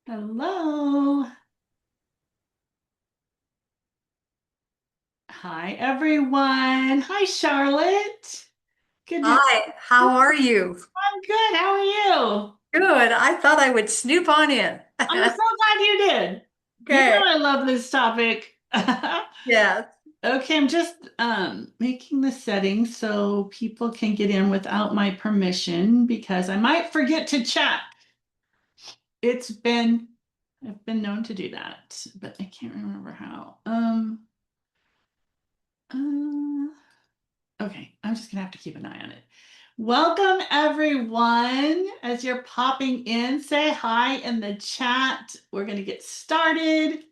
Hello. Hi, everyone. Hi, Charlotte. Good to. Hi, how are you? I'm good. How are you? Good. I thought I would snoop on in. I'm so glad you did. You know Okay. I love this topic. Yes. Okay, I'm just making the settings so people can get in without my permission because I might forget to chat. It's been I've been known to do that, but I can't remember how. Uh, Okay, I'm just gonna have to keep an eye on it. Welcome, everyone. As you're popping in, say hi in the chat. We're gonna get started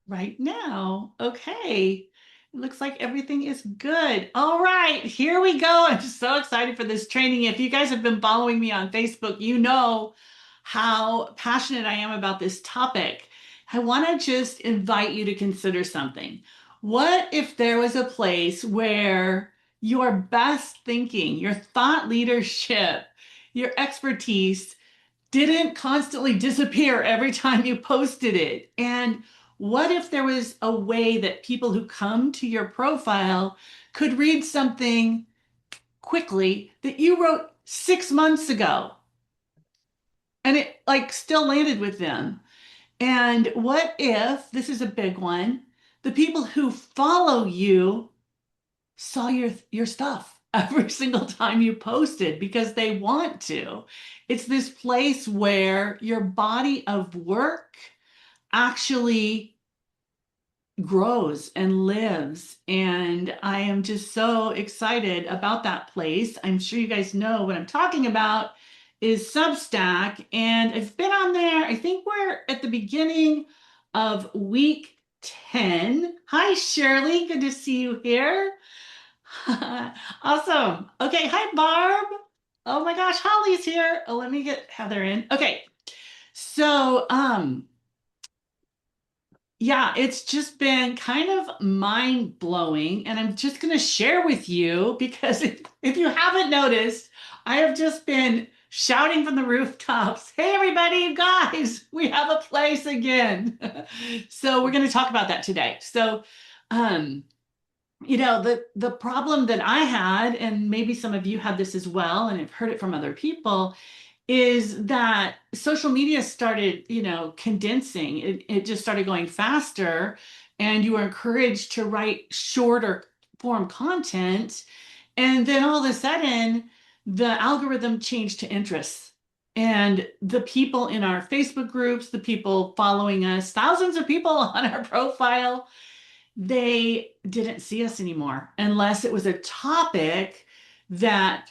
right now. Okay. It looks like everything is good. All right, here we go. I'm just so excited for this training. If you guys have been following me on Facebook, you know how passionate I am about this topic. I want to just invite you to consider something. What if there was a place where your best thinking, your thought leadership, your expertise didn't constantly disappear every time you posted it? And what if there was a way that people who come to your profile could read something quickly that you wrote 6 months ago and it like still landed with them? And what if, this is a big one, the people who follow you saw your stuff every single time you posted because they want to? It's this place where your body of work actually grows and lives. And I am just so excited about that place. I'm sure you guys know what I'm talking about is Substack. And I've been on there. I think we're at the beginning of week 10. Hi, Shirley. Good to see you here. Awesome. Okay. Hi, Barb. Oh my gosh, Holly's here. Oh, let me get Heather in. Okay. So, yeah, it's just been kind of mind blowing. And I'm just going to share with you because if you haven't noticed, I have just been shouting from the rooftops, hey, everybody, you guys, we have a place again. So we're going to talk about that today. So, um, the problem that I had, and maybe some of you had this as well, and I've heard it from other people, is that social media started, condensing. It just started going faster, and you were encouraged to write shorter form content. And then all of a sudden, the algorithm changed to interests. And the people in our Facebook groups, the people following us, thousands of people on our profile, they didn't see us anymore unless it was a topic that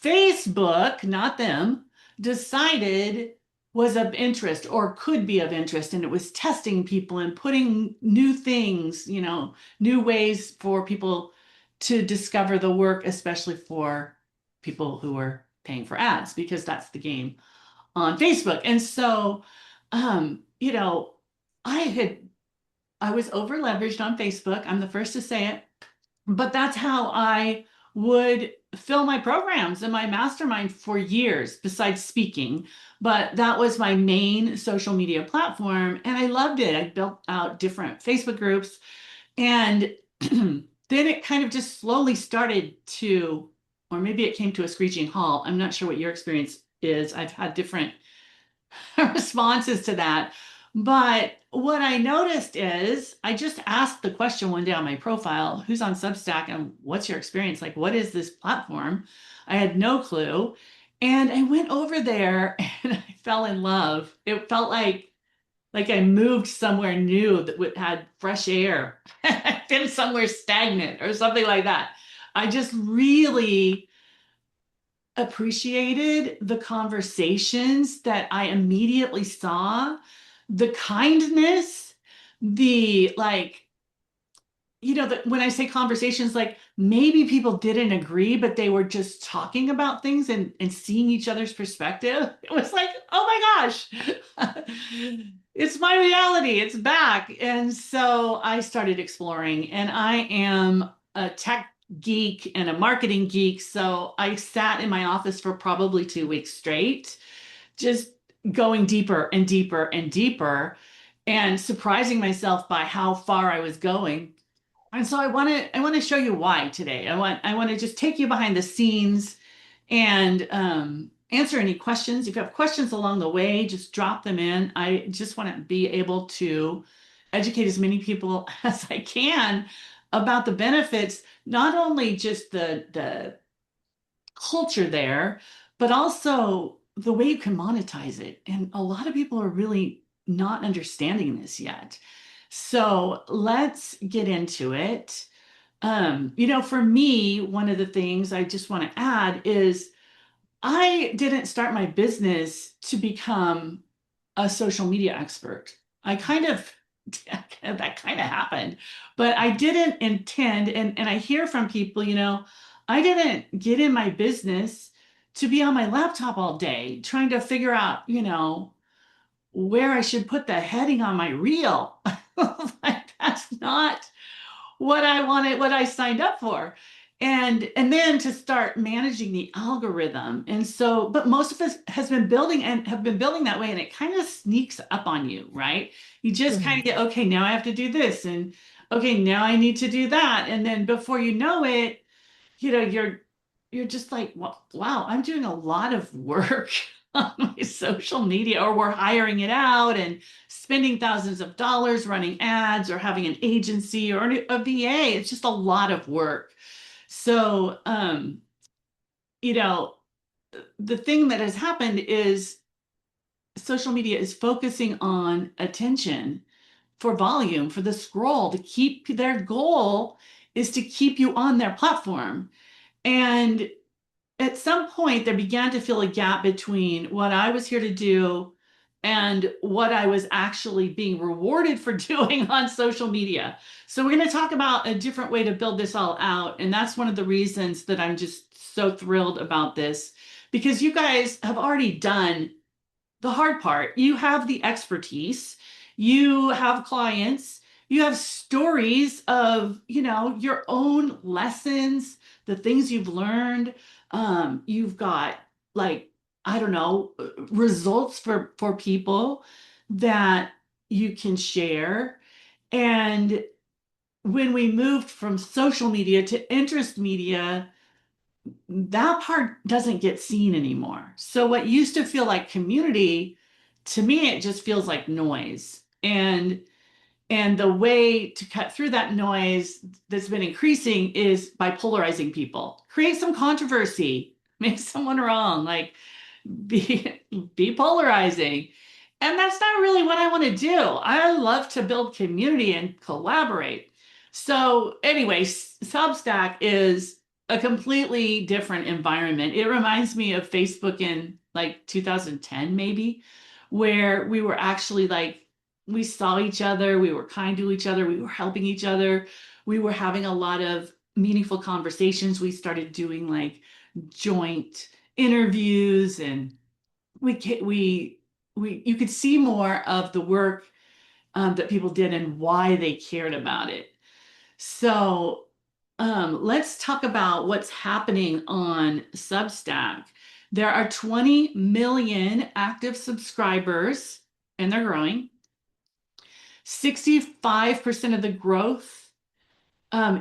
Facebook, not them, decided was of interest or could be of interest. And it was testing people and putting new things, new ways for people to discover the work, especially for people who are paying for ads, because that's the game on Facebook. And so, you know, I had I was over leveraged on Facebook. I'm the first to say it, but that's how I would fill my programs and my mastermind for years, besides speaking. But that was my main social media platform, and I loved it. I built out different Facebook groups, and then it kind of just slowly started to, or maybe it came to a screeching halt. I'm not sure what your experience is. I've had different responses to that. But what I noticed is I just asked the question one day on my profile, who's on Substack and what's your experience? Like, what is this platform? I had no clue. And I went over there and I fell in love. It felt like I moved somewhere new that had fresh air. I've been somewhere stagnant or something like that. I just really appreciated the conversations that I immediately saw, the kindness, the like, when I say conversations, like maybe people didn't agree, but they were just talking about things and seeing each other's perspective. It was like, oh my gosh, it's my reality, it's back. And so I started exploring, and I am a tech geek and a marketing geek. So I sat in my office for probably 2 weeks straight, just going deeper and deeper and deeper and surprising myself by how far I was going. And so I want to show you why today. I want to just take you behind the scenes and answer any questions. If you have questions along the way, just drop them in. I just want to be able to educate as many people as I can about the benefits, not only just the culture there, but also the way you can monetize it. And a lot of people are really not understanding this yet. So let's get into it. For me, one of the things I just want to add is I didn't start my business to become a social media expert. I kind of that kind of happened, but I didn't intend, and I hear from people, I didn't get in my business to be on my laptop all day trying to figure out, where I should put the heading on my reel. Like that's not what I wanted, what I signed up for. And then to start managing the algorithm. And so, but most of us has been building and have been building that way, and it kind of sneaks up on you, right? You just kind of Mhm. get, okay, now I have to do this, and okay, now I need to do that. And then before you know it, you're just like, wow, I'm doing a lot of work on my social media, or we're hiring it out and spending thousands of dollars running ads or having an agency or a VA. It's just a lot of work. So, you know, the thing that has happened is social media is focusing on attention for volume, for the scroll, to keep their goal is to keep you on their platform. And at some point, there began to feel a gap between what I was here to do and what I was actually being rewarded for doing on social media. So, we're going to talk about a different way to build this all out. And that's one of the reasons that I'm just so thrilled about this because you guys have already done the hard part. You have the expertise, you have clients, you have stories of, your own lessons, the things you've learned. You've got like, I don't know, results for people that you can share. And when we moved from social media to interest media, that part doesn't get seen anymore. So what used to feel like community, to me, it just feels like noise. And the way to cut through that noise that's been increasing is by polarizing people. Create some controversy, make someone wrong, like be be polarizing. And that's not really what I want to do. I love to build community and collaborate. So, anyway, Substack is a completely different environment. It reminds me of Facebook in like 2010, maybe, where we were actually like, we saw each other, we were kind to each other, we were helping each other, we were having a lot of meaningful conversations. We started doing like joint interviews, and we you could see more of the work that people did and why they cared about it. So let's talk about what's happening on Substack. There are 20 million active subscribers, and they're growing. 65% of the growth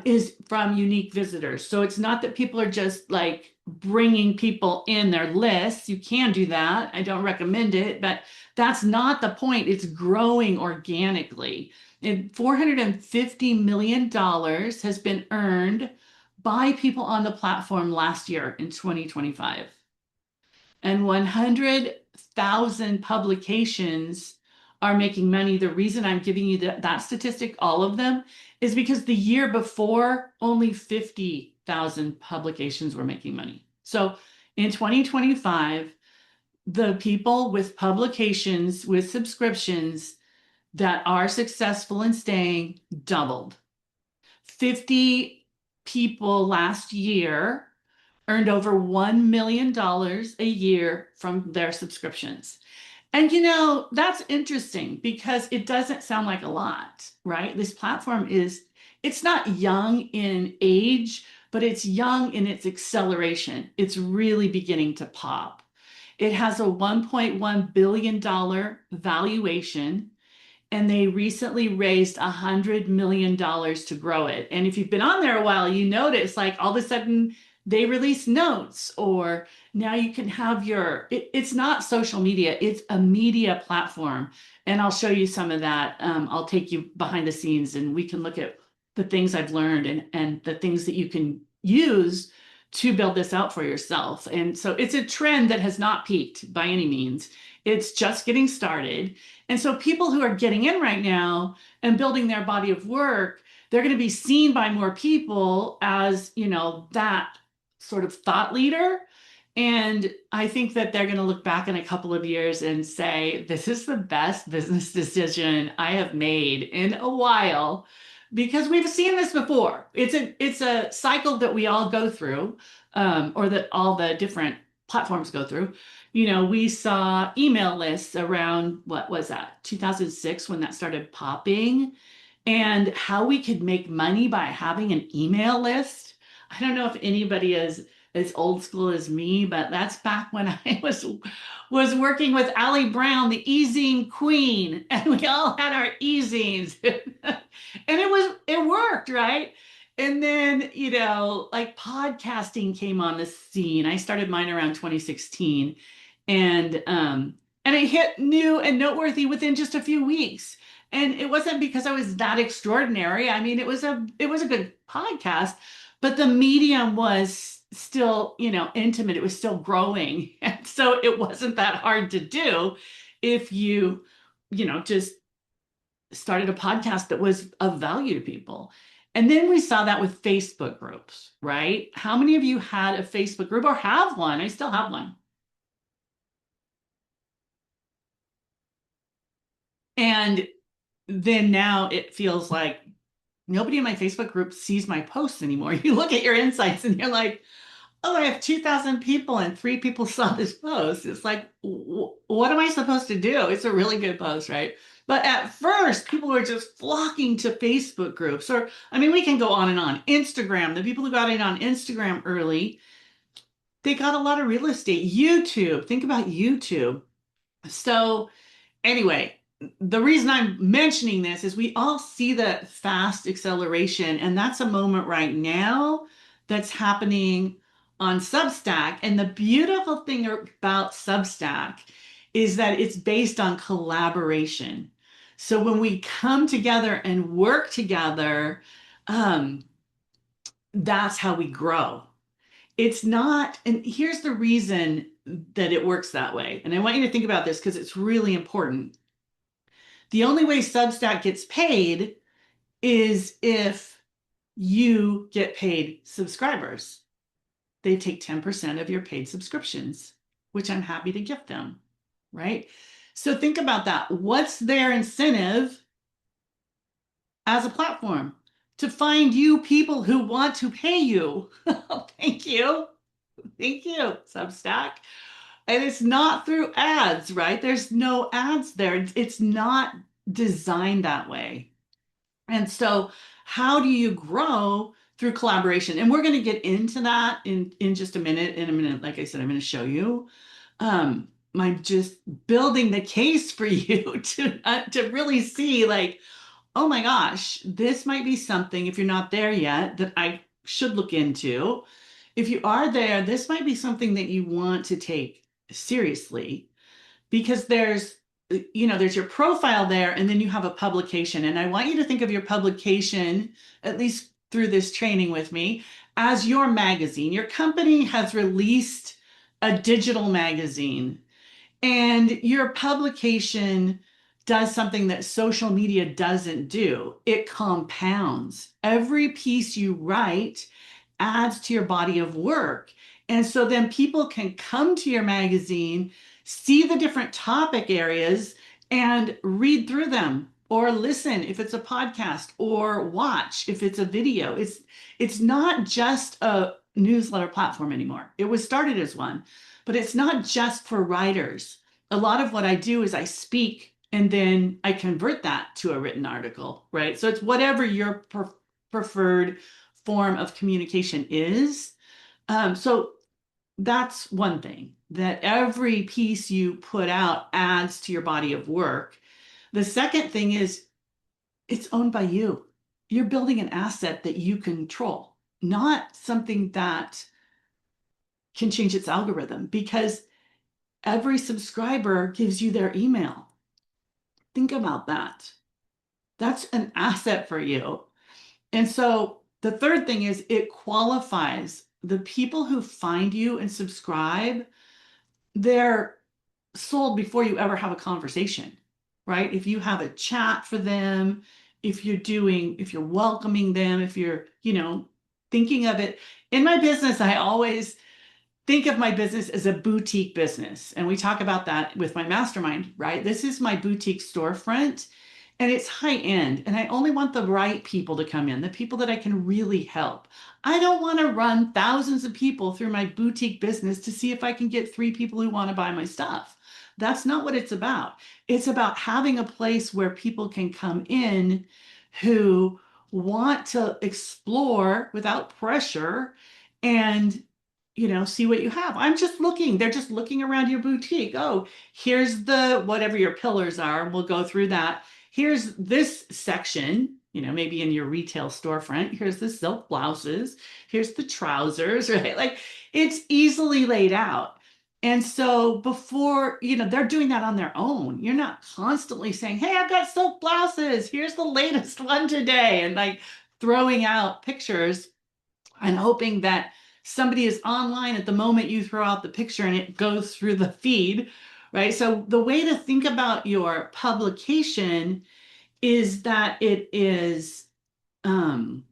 is from unique visitors. So it's not that people are just like bringing people in their lists. You can do that. I don't recommend it, but that's not the point. It's growing organically. And $450 million has been earned by people on the platform last year in 2025. And 100,000 publications are making money. The reason I'm giving you that statistic, all of them, is because the year before, only 50,000 publications were making money. So in 2025, the people with publications, with subscriptions that are successful in staying doubled. 50 people last year earned over $1 million a year from their subscriptions. And that's interesting because it doesn't sound like a lot, right? This platform it's not young in age, but it's young in its acceleration. It's really beginning to pop. It has a $1.1 billion valuation, and they recently raised $100 million to grow it. And if you've been on there a while, you notice like all of a sudden they release notes, or now you can have it's not social media, it's a media platform. And I'll show you some of that. I'll take you behind the scenes and we can look at the things I've learned and the things that you can use to build this out for yourself. And so it's a trend that has not peaked by any means. It's just getting started. And so people who are getting in right now and building their body of work, they're going to be seen by more people as, that sort of thought leader. And I think that they're going to look back in a couple of years and say, this is the best business decision I have made in a while, because we've seen this before. It's a cycle that we all go through, or that all the different platforms go through. We saw email lists around, what was that, 2006, when that started popping, and how we could make money by having an email list. I don't know if anybody is as old school as me, but that's back when I was working with Allie Brown, the e-zine queen, and we all had our e-zines. And it worked, right? And then, like podcasting came on the scene. I started mine around 2016, and it hit new and noteworthy within just a few weeks. And it wasn't because I was that extraordinary. I mean, it was a good podcast, but the medium was still, intimate. It was still growing. And so it wasn't that hard to do if just started a podcast that was of value to people. And then we saw that with Facebook groups, right? How many of you had a Facebook group or have one? I still have one. And then now it feels like nobody in my Facebook group sees my posts anymore. You look at your insights and you're like, oh, I have 2,000 people and three people saw this post. It's like, what am I supposed to do? It's a really good post, right? But at first, people were just flocking to Facebook groups. Or, I mean, we can go on and on. Instagram, the people who got in on Instagram early, they got a lot of real estate. YouTube, think about YouTube. So, anyway, the reason I'm mentioning this is we all see the fast acceleration, and that's a moment right now that's happening on Substack. And the beautiful thing about Substack is that it's based on collaboration. So when we come together and work together, um, that's how we grow. It's not, and here's the reason that it works that way. And I want you to think about this because it's really important. The only way Substack gets paid is if you get paid subscribers. They take 10% of your paid subscriptions, which I'm happy to give them, right? So think about that. What's their incentive as a platform? To find you people who want to pay you. Thank you. Thank you, Substack. And it's not through ads, right? There's no ads there. It's not designed that way. And so, how do you grow through collaboration? And we're going to get into that in just a minute. In a minute, like I said, I'm going to show you. I'm just building the case for you to really see, like, oh my gosh, this might be something, if you're not there yet, that I should look into. If you are there, this might be something that you want to take seriously, because there's your profile there, and then you have a publication. And I want you to think of your publication, at least through this training with me, as your magazine. Your company has released a digital magazine, and your publication does something that social media doesn't do. It compounds. Every piece you write adds to your body of work. And so then people can come to your magazine, see the different topic areas, and read through them, or listen if it's a podcast, or watch if it's a video. It's not just a newsletter platform anymore. It was started as one, but it's not just for writers. A lot of what I do is I speak and then I convert that to a written article, right? So it's whatever your preferred form of communication is. So that's one thing, that every piece you put out adds to your body of work. The second thing is it's owned by you. You're building an asset that you control, not something that can change its algorithm because every subscriber gives you their email. Think about that. That's an asset for you. And so the third thing is it qualifies the people who find you and subscribe, they're sold before you ever have a conversation, right? If you have a chat for them, if you're welcoming them, if you're, thinking of it. In my business, I always think of my business as a boutique business. And we talk about that with my mastermind, right? This is my boutique storefront and it's high end. And I only want the right people to come in, the people that I can really help. I don't want to run thousands of people through my boutique business to see if I can get three people who want to buy my stuff. That's not what it's about. It's about having a place where people can come in who want to explore without pressure and see what you have. I'm just looking. They're just looking around your boutique. Oh, here's the whatever your pillars are. We'll go through that. Here's this section, maybe in your retail storefront. Here's the silk blouses. Here's the trousers, right? Like it's easily laid out. And so before, they're doing that on their own. You're not constantly saying, "Hey, I've got silk blouses. Here's the latest one today." And like throwing out pictures and hoping that somebody is online at the moment you throw out the picture and it goes through the feed, right? So the way to think about your publication is that it is um,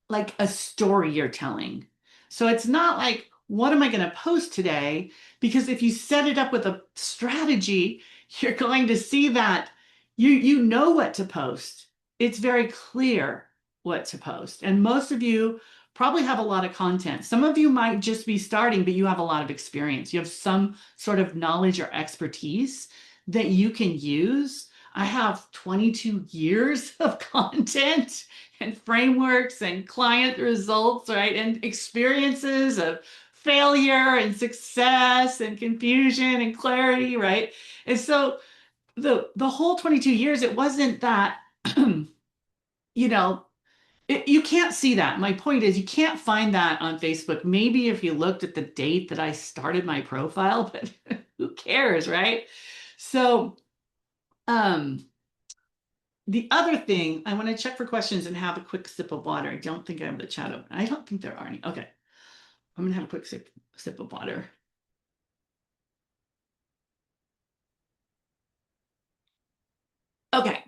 like a story you're telling. So it's not like, what am I going to post today? Because if you set it up with a strategy, you're going to see that you know what to post. It's very clear what to post. And most of you probably have a lot of content. Some of you might just be starting, but you have a lot of experience. You have some sort of knowledge or expertise that you can use. I have 22 years of content and frameworks and client results, right? And experiences of failure and success and confusion and clarity, right? And so the whole 22 years, it wasn't that, you know, you can't see that. My point is, you can't find that on Facebook. Maybe if you looked at the date that I started my profile, but who cares, right? So, um, the other thing, I want to check for questions and have a quick sip of water. I don't think I have the chat open. I don't think there are any. Okay. I'm going to have a quick sip of water. Okay.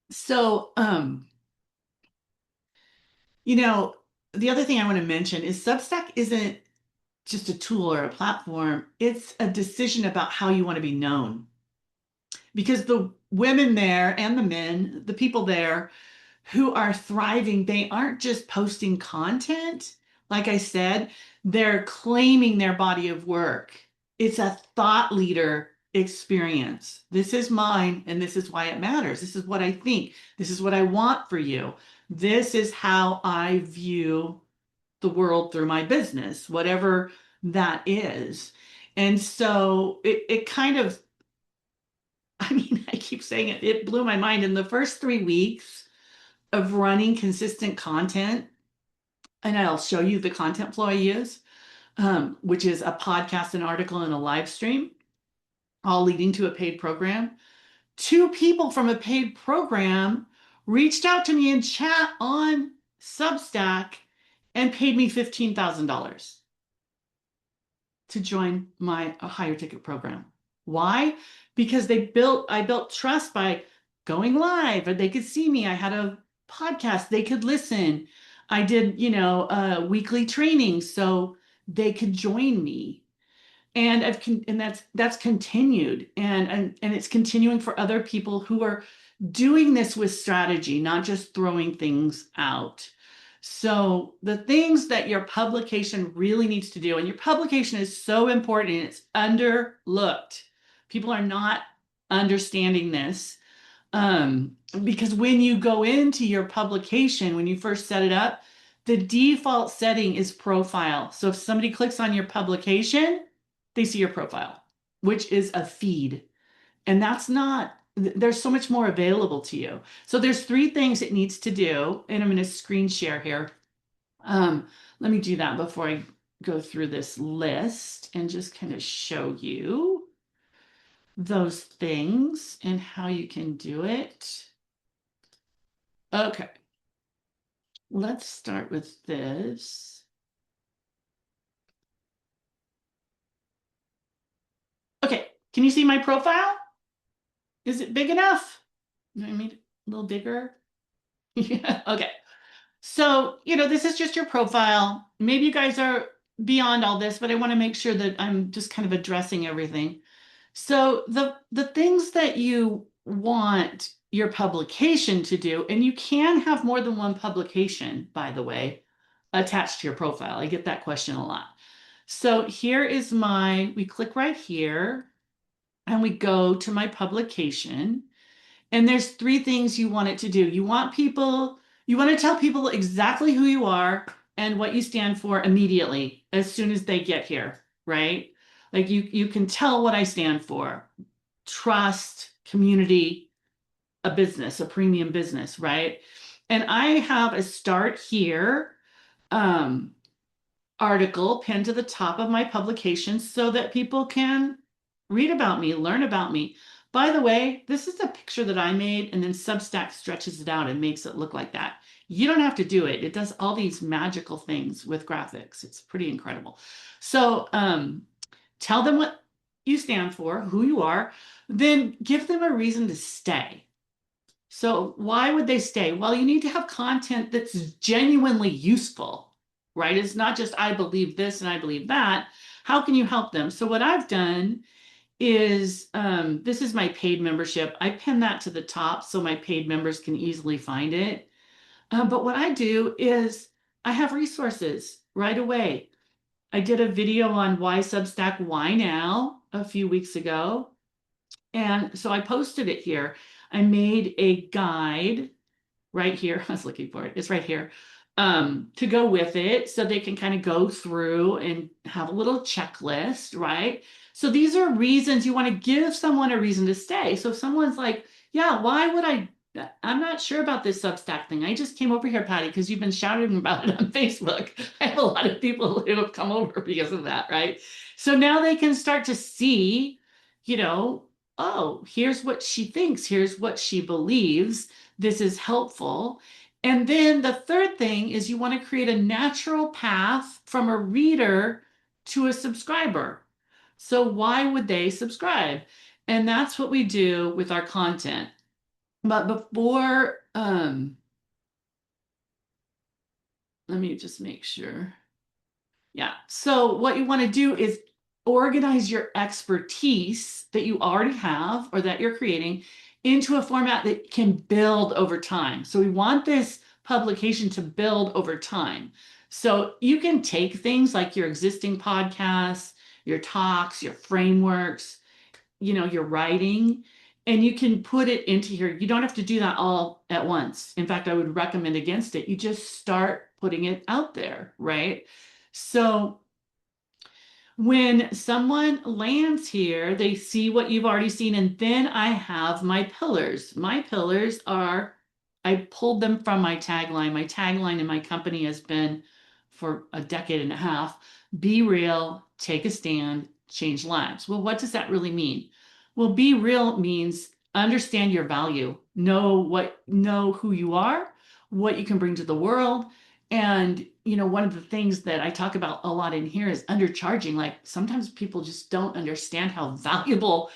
So, you know, the other thing I want to mention is Substack isn't just a tool or a platform. It's a decision about how you want to be known. Because the women there and the men, the people there who are thriving, they aren't just posting content. Like I said, they're claiming their body of work. It's a thought leader experience. This is mine, and this is why it matters. This is what I think. This is what I want for you. This is how I view the world through my business, whatever that is. And so it kind of, I mean, I keep saying it, it blew my mind in the first 3 weeks of running consistent content, and I'll show you the content flow I use, which is a podcast, an article, and a live stream, all leading to a paid program. Two people from a paid program reached out to me in chat on Substack and paid me $15,000 to join my higher ticket program. Why? Because I built trust by going live, or they could see me. I had a podcast, they could listen. I did, weekly training so they could join me. And that's continued, and it's continuing for other people who are doing this with strategy, not just throwing things out. So the things that your publication really needs to do, and your publication is so important, it's underlooked. People are not understanding this, because when you go into your publication, when you first set it up, The default setting is profile. So if somebody clicks on your publication, they see your profile, which is a feed. And that's not, there's so much more available to you. So there's three things it needs to do. And I'm going to screen share here. Um, Let me do that before I go through this list and just kind of show you those things and how you can do it. Okay, let's start with this. Okay, can you see my profile? Is it big enough? I mean, a little bigger? Yeah, okay. So, this is just your profile. Maybe you guys are beyond all this, but I want to make sure that I'm just kind of addressing everything. So, the things that you want your publication to do, and you can have more than one publication, by the way, attached to your profile. I get that question a lot. So, we click right here and we go to my publication. And there's three things you want it to do. You want to tell people exactly who you are and what you stand for immediately as soon as they get here, right? Like you can tell what I stand for. Trust, community, a business, a premium business, right? And I have a start here. Um, Article pinned to the top of my publication so that people can read about me, learn about me. By the way, this is a picture that I made, and then Substack stretches it out and makes it look like that. You don't have to do it. It does all these magical things with graphics. It's pretty incredible. So tell them what you stand for, who you are, then give them a reason to stay. So why would they stay? Well, you need to have content that's genuinely useful, right? It's not just I believe this and I believe that. How can you help them? So what I've done is this is my paid membership. I pin that to the top so my paid members can easily find it. But what I do is I have resources right away. I did a video on why Substack, why now a few weeks ago. And so I posted it here. I made a guide right here. I was looking for it. It's right here. To go with it so they can kind of go through and have a little checklist, right? So these are reasons you want to give someone a reason to stay. So if someone's like, yeah, why would I? I'm not sure about this Substack thing. I just came over here, Patty, because you've been shouting about it on Facebook. I have a lot of people who have come over because of that, right? So now they can start to see, you know, oh, here's what she thinks, here's what she believes. This is helpful. And then the third thing is you want to create a natural path from a reader to a subscriber. So why would they subscribe? And that's what we do with our content. But before, let me just make sure. Yeah. So what you want to do is organize your expertise that you already have or that you're creating into a format that can build over time. So we want this publication to build over time. So you can take things like your existing podcasts, your talks, your frameworks, your writing, and you can put it into here. You don't have to do that all at once. In fact, I would recommend against it. You just start putting it out there, right? So when someone lands here, they see what you've already seen, and then I have my pillars. My pillars are, I pulled them from my tagline. My tagline in my company has been for a decade and a half, be real, take a stand, change lives. Well, what does that really mean? Well, be real means understand your value, know who you are, what you can bring to the world, and one of the things that I talk about a lot in here is undercharging. Like sometimes people just don't understand how valuable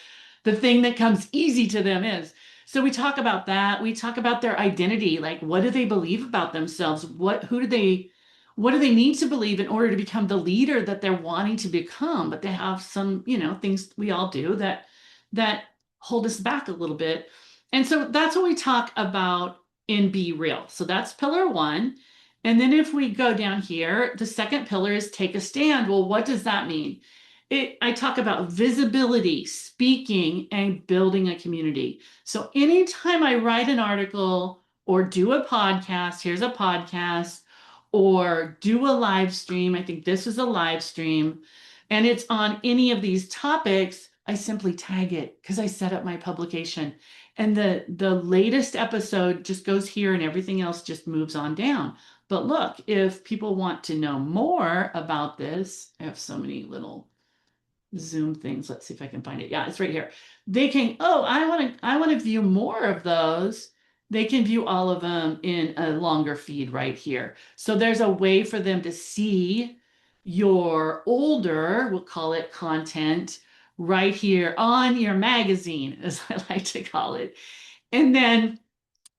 the thing that comes easy to them is. So we talk about that. We talk about their identity. Like what do they believe about themselves? What do they need to believe in order to become the leader that they're wanting to become? But they have some, things we all do that hold us back a little bit. And so that's what we talk about in Be Real. So that's pillar one. And then if we go down here, the second pillar is take a stand. Well, what does that mean? I talk about visibility, speaking, and building a community. So anytime I write an article or do a podcast, here's a podcast, or do a live stream. I think this is a live stream and it's on any of these topics, I simply tag it because I set up my publication. And the latest episode just goes here and everything else just moves on down. But look, if people want to know more about this, I have so many little Zoom things. Let's see if I can find it. Yeah, it's right here. They can, oh, I want to view more of those. They can view all of them in a longer feed right here. So there's a way for them to see your older, we'll call it content, right here on your magazine, as I like to call it. And then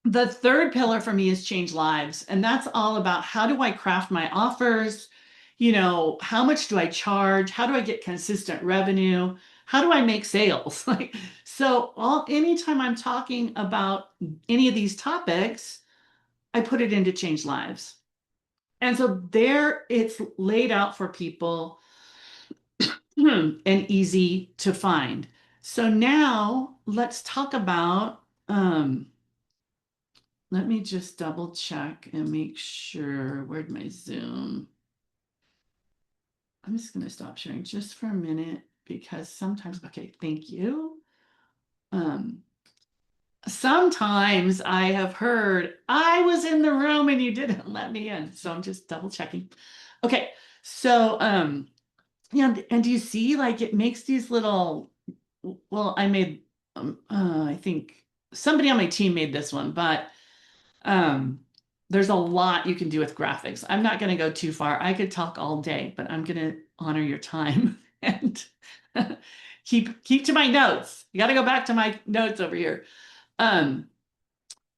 the third pillar for me is change lives. And that's all about how do I craft my offers? How much do I charge? How do I get consistent revenue? How do I make sales? Like, so anytime I'm talking about any of these topics, I put it into change lives. And so there it's laid out for people and easy to find. So now let's talk about let me just double check and make sure. Where'd my Zoom? I'm just going to stop sharing just for a minute because sometimes, okay, thank you. Um, Sometimes I have heard I was in the room and you didn't let me in. So I'm just double checking. Okay. So, yeah, and do you see like it makes these little, well, I think somebody on my team made this one, but Um, there's a lot you can do with graphics. I'm not going to go too far. I could talk all day, but I'm going to honor your time and keep to my notes. You got to go back to my notes over here. Um,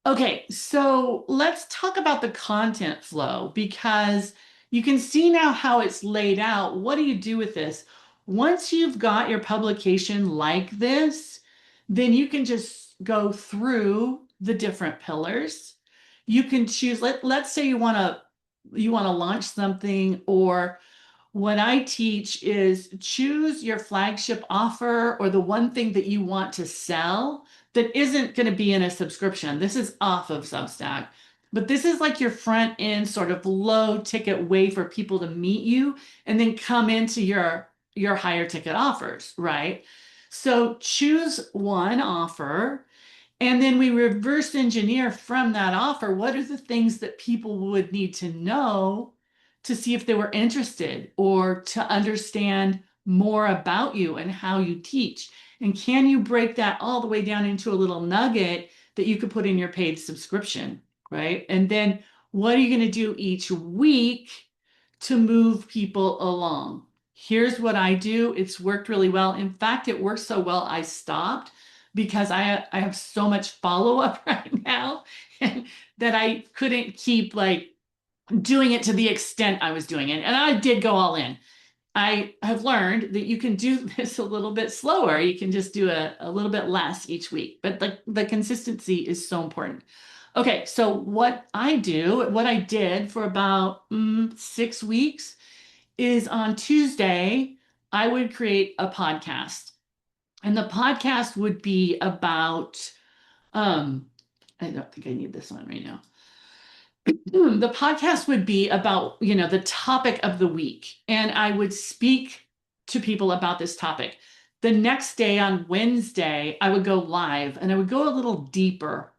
Okay, so let's talk about the content flow because you can see now how it's laid out. What do you do with this? Once you've got your publication like this, then you can just go through the different pillars. You can choose, let's say you want to launch something, or what I teach is choose your flagship offer or the one thing that you want to sell that isn't going to be in a subscription. This is off of Substack, but this is like your front end sort of low ticket way for people to meet you and then come into your higher ticket offers, right? So choose one offer and then we reverse engineer from that offer. What are the things that people would need to know to see if they were interested or to understand more about you and how you teach? And can you break that all the way down into a little nugget that you could put in your paid subscription, right? And then what are you going to do each week to move people along? Here's what I do. It's worked really well. In fact, it worked so well, I stopped because I have so much follow up right now that I couldn't keep like doing it to the extent I was doing it. And I did go all in. I have learned that you can do this a little bit slower. You can just do a little bit less each week, but the consistency is so important. Okay, so what I did for about 6 weeks is on Tuesday, I would create a podcast. And the podcast would be about, um, I don't think I need this one right now. The podcast would be about, the topic of the week. And I would speak to people about this topic. The next day on Wednesday, I would go live and I would go a little deeper.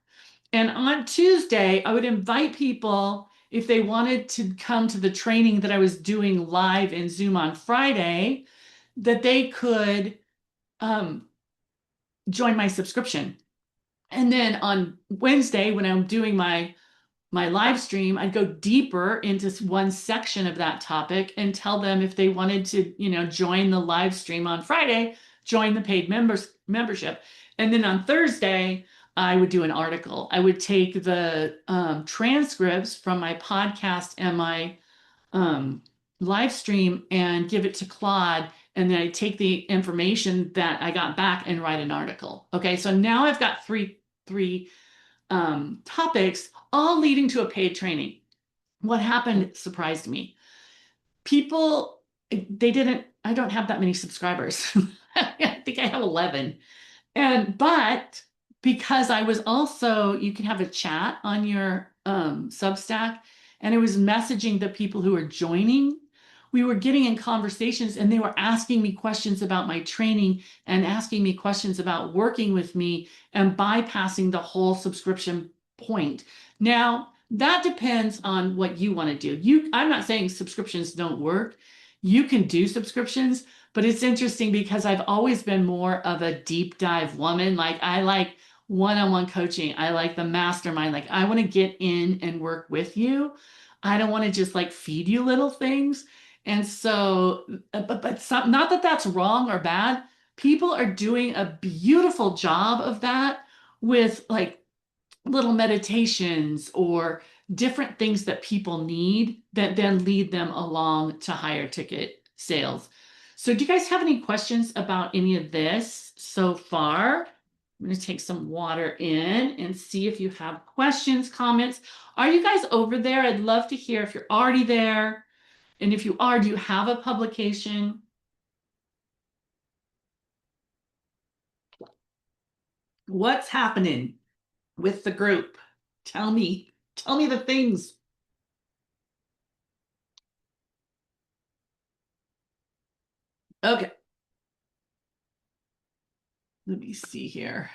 And on Tuesday, I would invite people if they wanted to come to the training that I was doing live in Zoom on Friday, that they could um, join my subscription. And then on Wednesday, when I'm doing my live stream, I'd go deeper into one section of that topic and tell them if they wanted to, join the live stream on Friday, join the paid membership. And then on Thursday, I would do an article. I would take the transcripts from my podcast and my um, live stream and give it to Claude. And then I take the information that I got back and write an article. Okay, so now I've got three topics, all leading to a paid training. What happened surprised me. People, I don't have that many subscribers. I think I have 11. But because I was also, you can have a chat on your Substack, and it was messaging the people who were joining. We were getting in conversations and they were asking me questions about my training and asking me questions about working with me and bypassing the whole subscription point. Now, that depends on what you want to do. I'm not saying subscriptions don't work. You can do subscriptions, but it's interesting because I've always been more of a deep dive woman. Like I like one-on-one coaching. I like the mastermind. Like I want to get in and work with you. I don't want to just like feed you little things. And so, not that that's wrong or bad. People are doing a beautiful job of that with like little meditations or different things that people need that then lead them along to higher ticket sales. So, do you guys have any questions about any of this so far? I'm going to take some water in and see if you have questions, comments. Are you guys over there? I'd love to hear if you're already there. And if you are, do you have a publication? What's happening with the group? Tell me. Tell me the things. Okay, let me see here.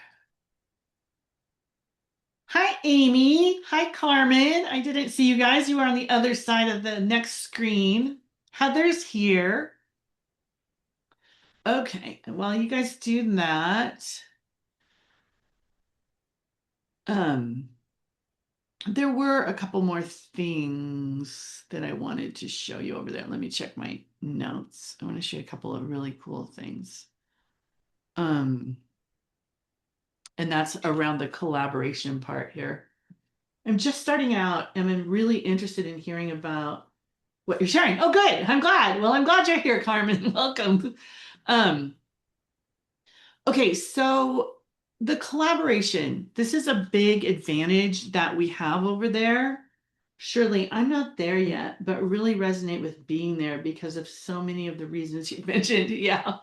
Hi, Amy. Hi, Carmen. I didn't see you guys. You were on the other side of the next screen. Heather's here. Okay, while you guys do that, um, there were a couple more things that I wanted to show you over there. Let me check my notes. I want to show you a couple of really cool things. Um, and that's around the collaboration part here. I'm just starting out and I'm really interested in hearing about what you're sharing. Oh, good. I'm glad. Well, I'm glad you're here, Carmen. Welcome. Um, okay, so the collaboration, this is a big advantage that we have over there. Surely I'm not there yet, but really resonate with being there because of so many of the reasons you mentioned. Yeah.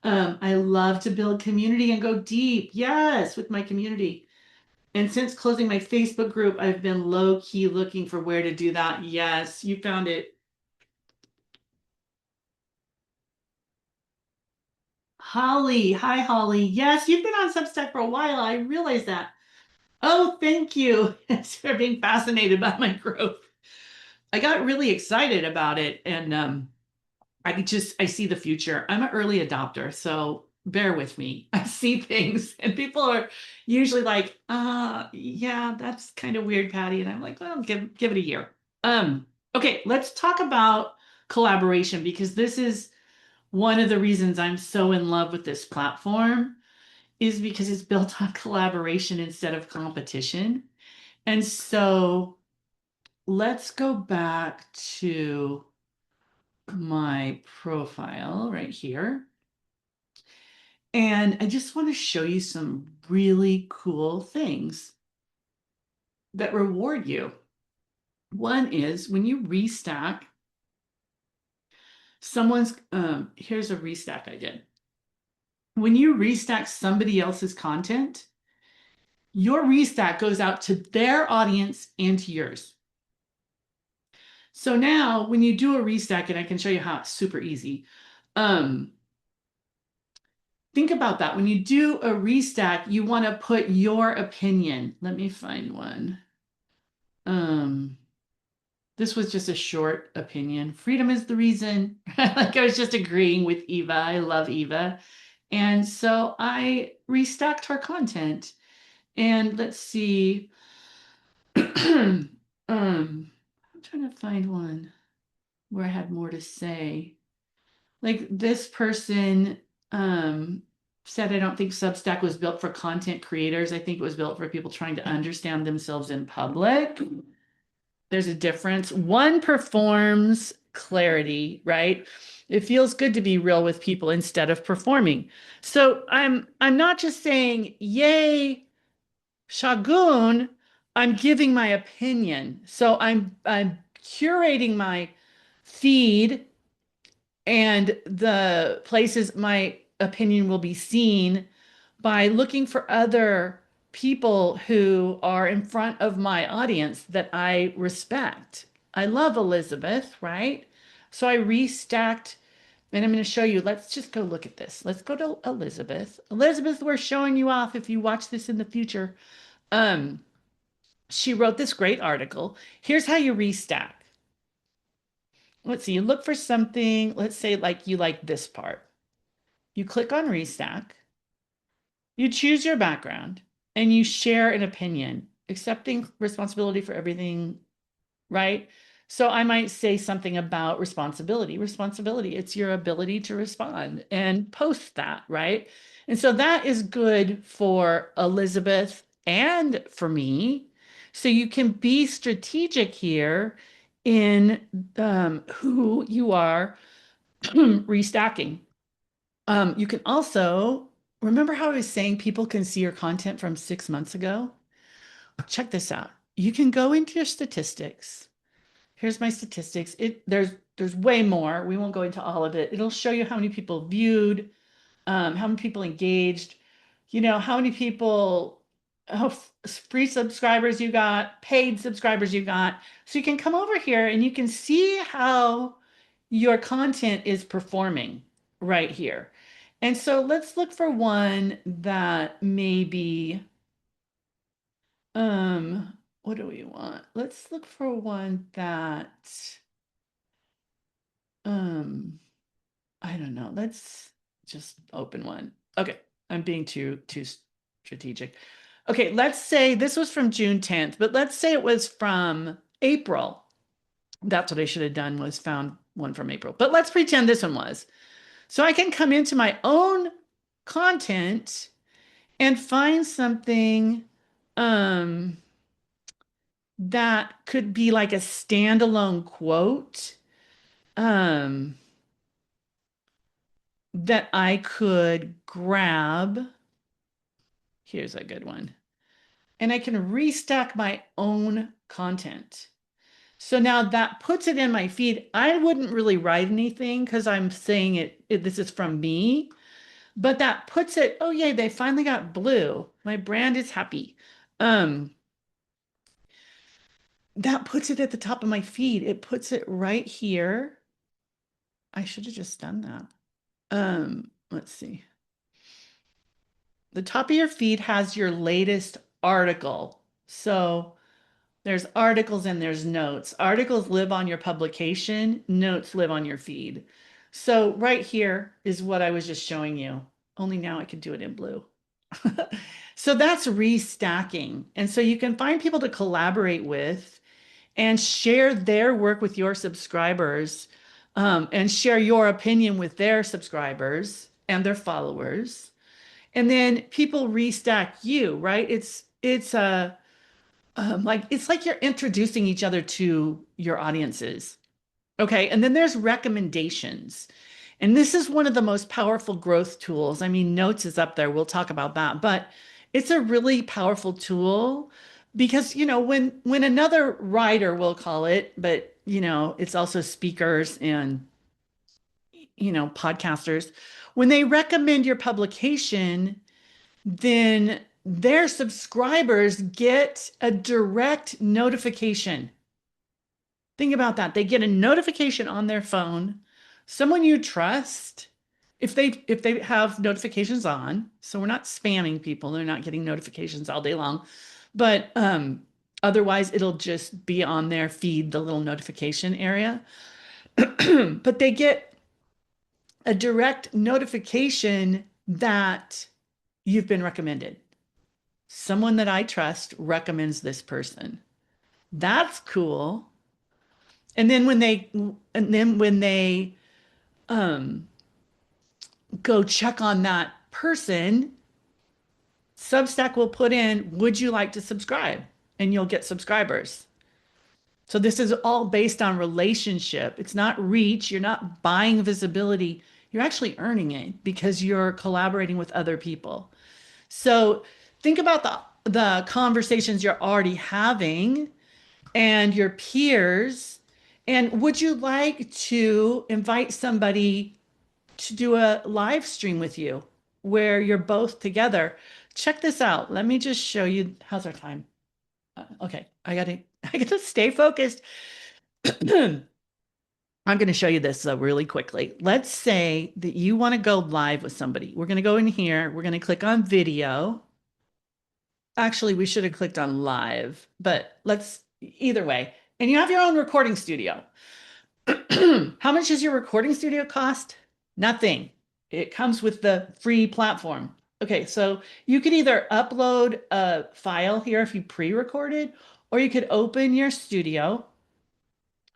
I love to build community and go deep. Yes, with my community. And since closing my Facebook group, I've been low key looking for where to do that. Yes, you found it. Holly. Hi, Holly. Yes, you've been on Substack for a while. I realize that. Oh, thank you for being fascinated by my growth. I got really excited about it and I see the future. I'm an early adopter, so bear with me. I see things and people are usually like, yeah, that's kind of weird, Patty. And I'm like, well, give it a year. Okay, let's talk about collaboration because this is one of the reasons I'm so in love with this platform is because it's built on collaboration instead of competition. And so let's go back to my profile right here. And I just want to show you some really cool things that reward you. One is when you restack here's a restack I did. When you restack somebody else's content, your restack goes out to their audience and to yours. So now when you do a restack, and I can show you how it's super easy. Um, think about that. When you do a restack, you want to put your opinion. Let me find one. Um, this was just a short opinion. Freedom is the reason. Like I was just agreeing with Eva. I love Eva. And so I restacked her content. And let's see. I'm trying to find one where I had more to say. Like this person said, I don't think Substack was built for content creators. I think it was built for people trying to understand themselves in public. There's a difference. One performs clarity, right? It feels good to be real with people instead of performing. So I'm not just saying, yay, Shagun, I'm giving my opinion. So I'm curating my feed and the places my opinion will be seen by looking for other people who are in front of my audience that I respect. I love Elizabeth, right? So I restacked, and I'm going to show you. Let's just go look at this. Let's go to Elizabeth. Elizabeth, we're showing you off if you watch this in the future. Um, she wrote this great article. Here's how you restack. Let's see, you look for something, let's say like you like this part. You click on restack, you choose your background, and you share an opinion, accepting responsibility for everything, right? So I might say something about responsibility. Responsibility, it's your ability to respond and post that, right? And so that is good for Elizabeth and for me. So you can be strategic here in who you are restacking. You can also remember how I was saying people can see your content from 6 months ago? Check this out. You can go into your statistics. Here's my statistics. There's way more. We won't go into all of it. It'll show you how many people viewed, how many people engaged, how many people, how free subscribers you got, paid subscribers you got. So you can come over here and you can see how your content is performing right here. And so let's look for one that maybe, what do we want? Let's look for one that, um, I don't know. Let's just open one. Okay, I'm being too strategic. Okay, let's say this was from June 10th, but let's say it was from April. That's what I should have done was found one from April. But let's pretend this one was. So I can come into my own content and find something um that could be like a standalone quote um that I could grab. Here's a good one. And I can restack my own content. So now that puts it in my feed. I wouldn't really write anything because I'm saying this is from me, but that puts it, oh yay, they finally got blue. My brand is happy. Um, that puts it at the top of my feed. It puts it right here. I should have just done that. Let's see. The top of your feed has your latest article. So there's articles and there's notes. Articles live on your publication, notes live on your feed. So right here is what I was just showing you. Only now I can do it in blue. So that's restacking. And so you can find people to collaborate with and share their work with your subscribers, and share your opinion with their subscribers and their followers. And then people restack you, right? It's like you're introducing each other to your audiences. Okay, and then there's recommendations. And this is one of the most powerful growth tools. I mean, notes is up there. We'll talk about that, but it's a really powerful tool because, when another writer, we'll call it, but it's also speakers and podcasters, when they recommend your publication, then their subscribers get a direct notification. Think about that. They get a notification on their phone, someone you trust, if they have notifications on. So we're not spamming people. They're not getting notifications all day long. But otherwise it'll just be on their feed, the little notification area. But they get a direct notification that you've been recommended. Someone that I trust recommends this person. That's cool. And then when they um, go check on that person, Substack will put in, would you like to subscribe? And you'll get subscribers. So this is all based on relationship. It's not reach. You're not buying visibility. You're actually earning it because you're collaborating with other people. So think about the conversations you're already having and your peers. And would you like to invite somebody to do a live stream with you where you're both together? Check this out. Let me just show you. How's our time? Okay, I gotta stay focused. I'm going to show you this really quickly. Let's say that you want to go live with somebody. We're going to go in here. We're going to click on video. Actually, we should have clicked on live, but let's either way. And you have your own recording studio. How much does your recording studio cost? Nothing. It comes with the free platform. Okay, so you could either upload a file here if you pre-recorded, or you could open your studio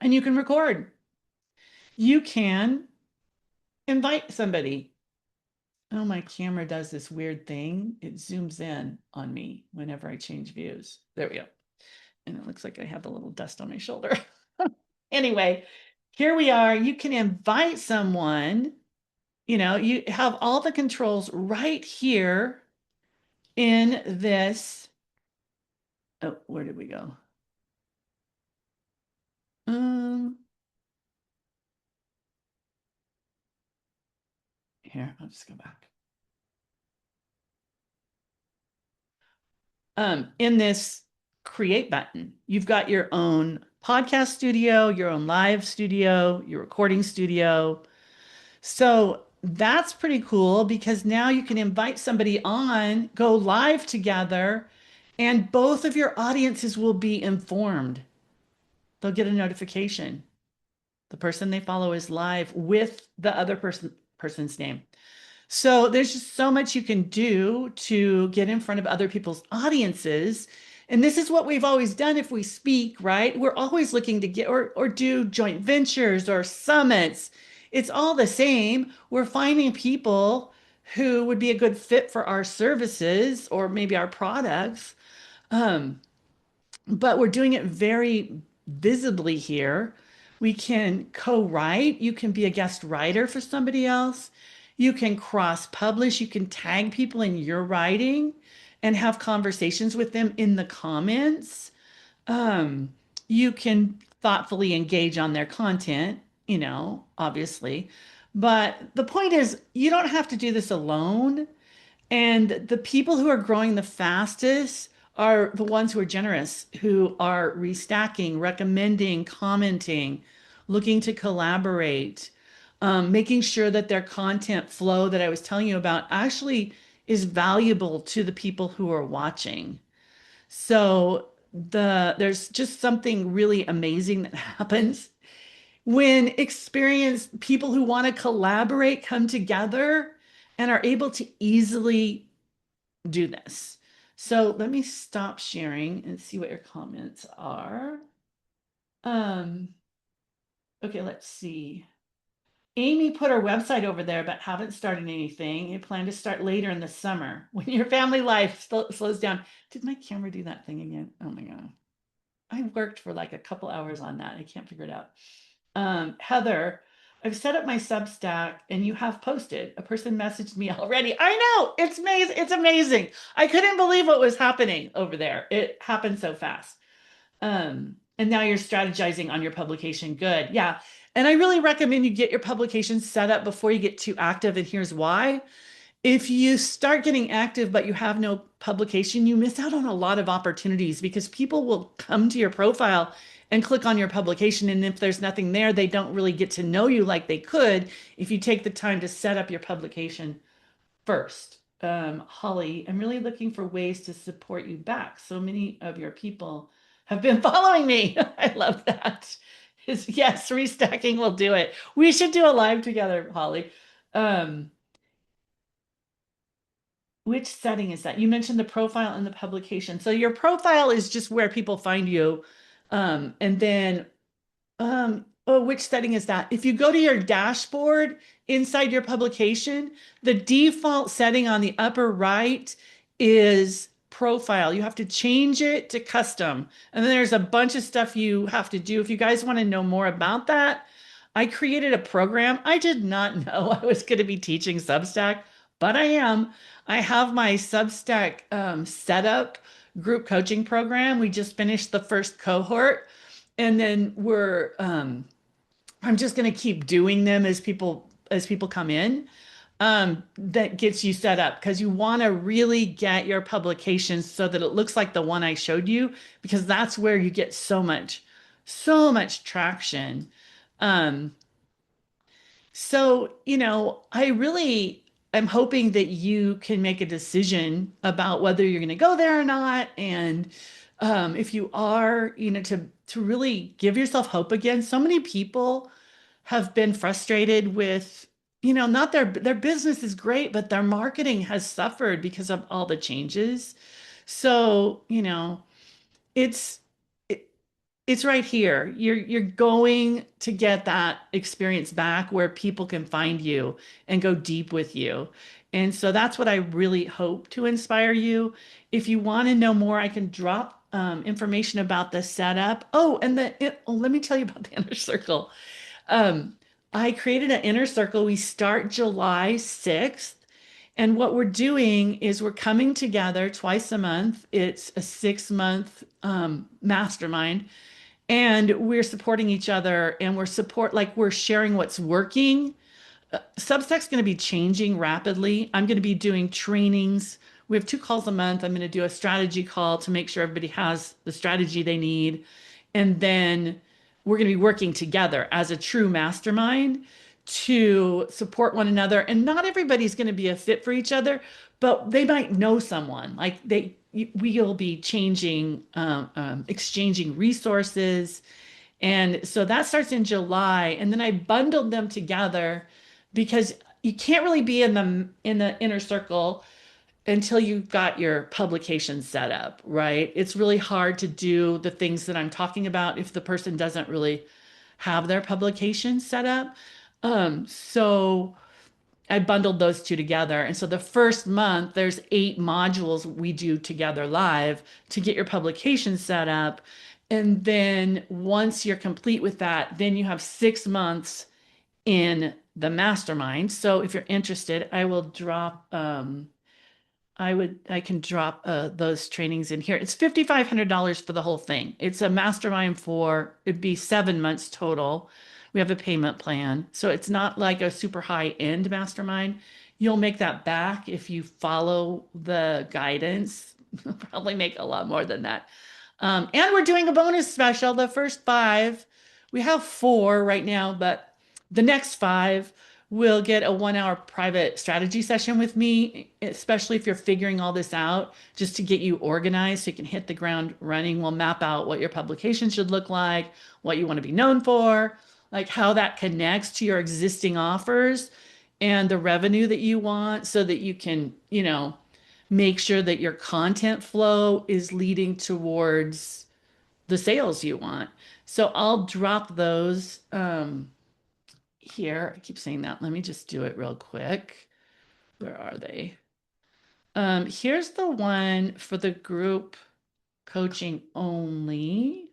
and you can record. You can invite somebody. Oh, my camera does this weird thing. It zooms in on me whenever I change views. There we go. And it looks like I have a little dust on my shoulder. Anyway, here we are. You can invite someone. You have all the controls right here in this. Oh, where did we go? Um, Here, I'll just go back. In this create button, you've got your own podcast studio, your own live studio, your recording studio. So that's pretty cool because now you can invite somebody on, go live together, and both of your audiences will be informed. They'll get a notification. The person they follow is live with the other person's name. So there's just so much you can do to get in front of other people's audiences. And this is what we've always done if we speak, right? We're always looking to get or do joint ventures or summits. It's all the same. We're finding people who would be a good fit for our services or maybe our products. Um, but we're doing it very visibly here. We can co-write. You can be a guest writer for somebody else. You can cross-publish. You can tag people in your writing and have conversations with them in the comments. Um, you can thoughtfully engage on their content, obviously. But the point is, you don't have to do this alone. And the people who are growing the fastest are the ones who are generous, who are restacking, recommending, commenting, looking to collaborate, making sure that their content flow that I was telling you about actually is valuable to the people who are watching. So there's just something really amazing that happens when experienced people who want to collaborate come together and are able to easily do this. So let me stop sharing and see what your comments are. Um, okay, let's see. Amy put her website over there, but haven't started anything. You plan to start later in the summer when your family life slows down. Did my camera do that thing again? Oh my God. I worked for like a couple hours on that. I can't figure it out. Heather, I've set up my Substack and you have posted. A person messaged me already. I know it's amazing. It's amazing. I couldn't believe what was happening over there. It happened so fast. And now you're strategizing on your publication. Good. Yeah. And I really recommend you get your publication set up before you get too active. And here's why. If you start getting active, but you have no publication, you miss out on a lot of opportunities because people will come to your profile and click on your publication. And if there's nothing there, they don't really get to know you like they could if you take the time to set up your publication first. Holly, I'm really looking for ways to support you back. So many of your people have been following me. I love that. Yes, restacking will do it. We should do a live together, Holly. Um, Which setting is that? You mentioned the profile and the publication. So your profile is just where people find you. And then, oh, which setting is that? If you go to your dashboard inside your publication, the default setting on the upper right is profile. You have to change it to custom. And then there's a bunch of stuff you have to do. If you guys want to know more about that, I created a program. I did not know I was going to be teaching Substack, but I am. I have my Substack setup group coaching program. We just finished the first cohort, and then I'm just going to keep doing them as people come in. That gets you set up because you want to really get your publications so that it looks like the one I showed you, because that's where you get so much traction. Um, so, I really am hoping that you can make a decision about whether you're going to go there or not. And if you are, to really give yourself hope again. So many people have been frustrated with, not their business is great, but their marketing has suffered because of all the changes. So, it's it, it's right here. You're going to get that experience back where people can find you and go deep with you. And so that's what I really hope to inspire you. If you want to know more, I can drop information about the setup. Oh, and let me tell you about the inner circle. Um, I created an inner circle. We start July 6th. And what we're doing is we're coming together twice a month. It's a 6 month mastermind, and we're supporting each other, and we're sharing what's working. Substack's going to be changing rapidly. I'm going to be doing trainings. We have 2 calls a month. I'm going to do a strategy call to make sure everybody has the strategy they need. And then we're going to be working together as a true mastermind to support one another. And not everybody's going to be a fit for each other, but they might know someone. We'll be exchanging resources, and so that starts in July. And then I bundled them together because you can't really be in the inner circle until you've got your publication set up, right? It's really hard to do the things that I'm talking about if the person doesn't really have their publication set up. So I bundled those two together. And so the first month, there's 8 modules we do together live to get your publication set up. And then once you're complete with that, then you have 6 months in the mastermind. So if you're interested, I can drop those trainings in here. It's $5,500 for the whole thing. It's a mastermind it'd be 7 months total. We have a payment plan. So it's not like a super high end mastermind. You'll make that back if you follow the guidance. You'll probably make a lot more than that. And we're doing a bonus special. The first 5, we have 4 right now, but the next 5 will get a 1 hour private strategy session with me, especially if you're figuring all this out, just to get you organized so you can hit the ground running. We'll map out what your publication should look like, what you want to be known for, like how that connects to your existing offers and the revenue that you want so that you can, make sure that your content flow is leading towards the sales you want. So I'll drop those here. I keep saying that. Let me just do it real quick. Where are they? Here's the one for the group coaching only.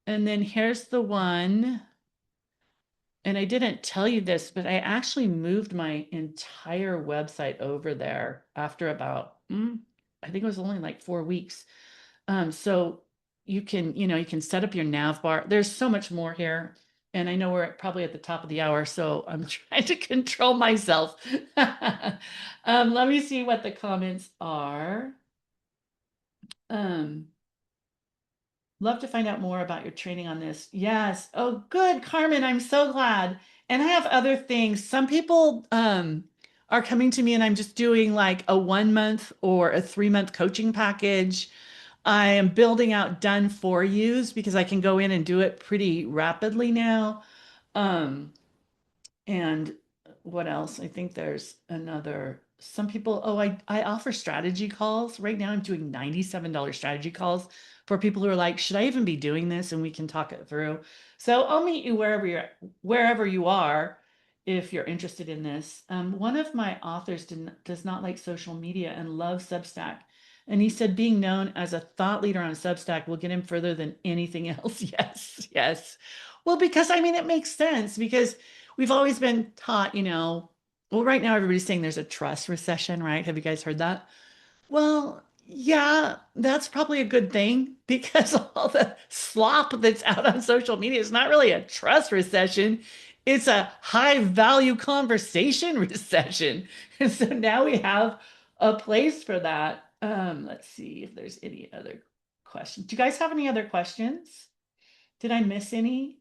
And then here's the one, and I didn't tell you this, but I actually moved my entire website over there after about, I think it was only like 4 weeks. So you can set up your nav bar. There's so much more here. And I know we're probably at the top of the hour, so I'm trying to control myself. Let me see what the comments are. Um, Love to find out more about your training on this. Yes. Oh, good, Carmen. I'm so glad. And I have other things. Some people are coming to me and I'm just doing like a 1 month or a 3 month coaching package. I am building out done for yous because I can go in and do it pretty rapidly now. Um, and what else? I think there's some people, oh, I offer strategy calls. Right now I'm doing $97 strategy calls for people who are like, should I even be doing this? And we can talk it through. So I'll meet you wherever you are if you're interested in this. One of my authors does not like social media and loves Substack. And he said being known as a thought leader on Substack will get him further than anything else. Yes, yes. Well, because I mean, it makes sense because we've always been taught, well, right now everybody's saying there's a trust recession, right? Have you guys heard that? Well, yeah, that's probably a good thing because all the slop that's out on social media is not really a trust recession. It's a high value conversation recession. And so now we have a place for that. Let's see if there's any other questions. Do you guys have any other questions? Did I miss any?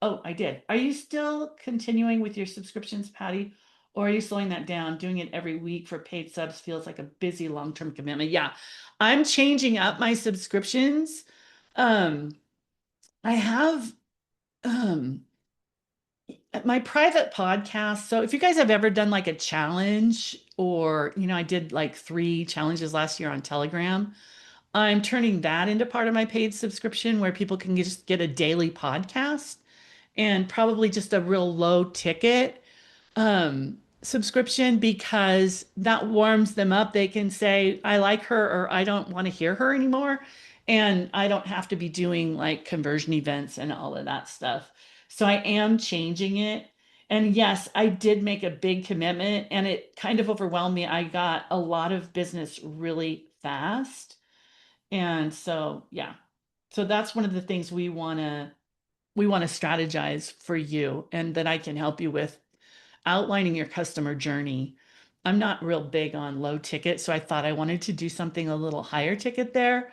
Oh, I did. Are you still continuing with your subscriptions, Patty? Or are you slowing that down? Doing it every week for paid subs feels like a busy long-term commitment. Yeah, I'm changing up my subscriptions. Um, I have um my private podcast. So if you guys have ever done like a challenge or, I did like 3 challenges last year on Telegram. I'm turning that into part of my paid subscription where people can just get a daily podcast and probably just a real low ticket subscription because that warms them up. They can say, I like her or I don't want to hear her anymore. And I don't have to be doing like conversion events and all of that stuff. So I am changing it. And yes, I did make a big commitment and it kind of overwhelmed me. I got a lot of business really fast. And so, yeah. So that's one of the things we want to strategize for you and that I can help you with outlining your customer journey. I'm not real big on low ticket, so I thought I wanted to do something a little higher ticket there,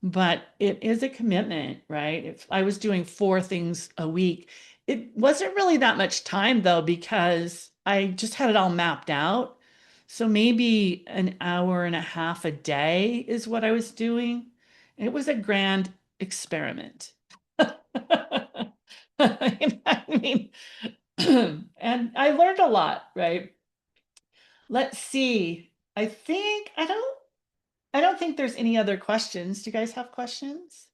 but it is a commitment, right? If I was doing 4 things a week, it wasn't really that much time though, because I just had it all mapped out. So maybe an hour and a half a day is what I was doing. It was a grand experiment. I mean, and I learned a lot, right? Let's see. I don't think there's any other questions. Do you guys have questions?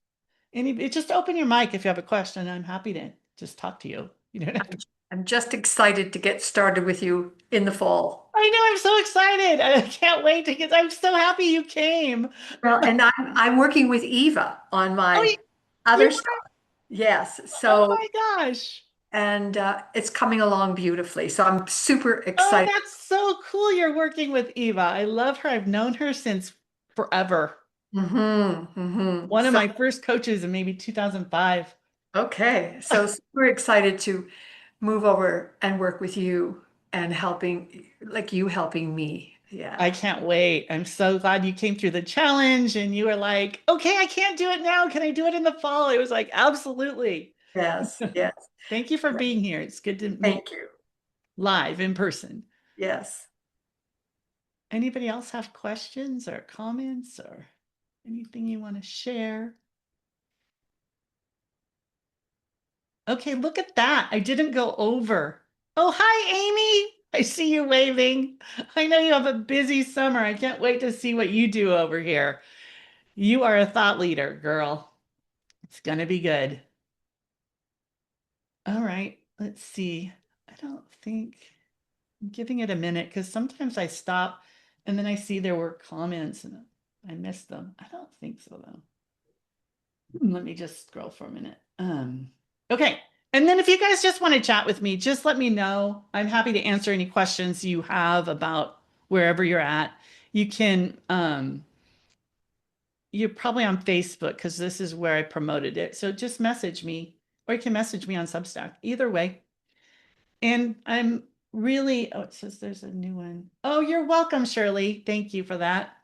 Just open your mic if you have a question. I'm happy to just talk to you. You don't have I'm, to. I'm just excited to get started with you in the fall. I know, I'm so excited. I can't wait to get, I'm so happy you came. Well, and I'm working with Eva on Oh, my you other stuff. are? Yes. Oh So, my gosh. and it's coming along beautifully. So I'm super Oh, excited. that's so cool you're working with Eva. I love her. I've known her since forever. One of So, my first coaches in maybe 2005. okay. So super excited to move over and work with you and helping, like you helping me. I Yeah. can't wait. I'm so glad you came through the challenge and you were like, okay, I can't do it now. Can I do it in the fall? It was like, absolutely. Yes. Yes. Thank you for being here. It's good to meet Thank you. live in person. Yes. Anybody else have questions or comments or anything you want to share? Okay, look at that. I didn't go over. Oh, hi, Amy. I see you waving. I know you have a busy summer. I can't wait to see what you do over here. You are a thought leader, girl. It's gonna be good. All right, let's see. I don't think I'm giving it a minute because sometimes I stop and then I see there were comments and I missed them. I don't think so though. Let me just scroll for a minute. Okay. And then if you guys just want to chat with me, just let me know. I'm happy to answer any questions you have about wherever you're at. You can you're probably on Facebook because this is where I promoted it. So just message me or you can message me on Substack. Either way. And I'm really, oh, it says there's a new one. Oh, you're welcome, Shirley. Thank you for that.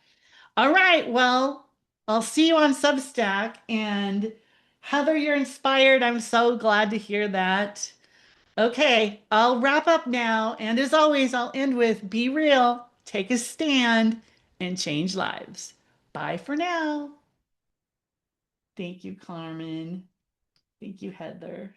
All right. Well, I'll see you on Substack. And Heather, you're inspired. I'm so glad to hear that. Okay. I'll wrap up now. And as always, I'll end with be real, take a stand, and change lives. Bye for now. Thank you, Carmen. Thank you, Heather.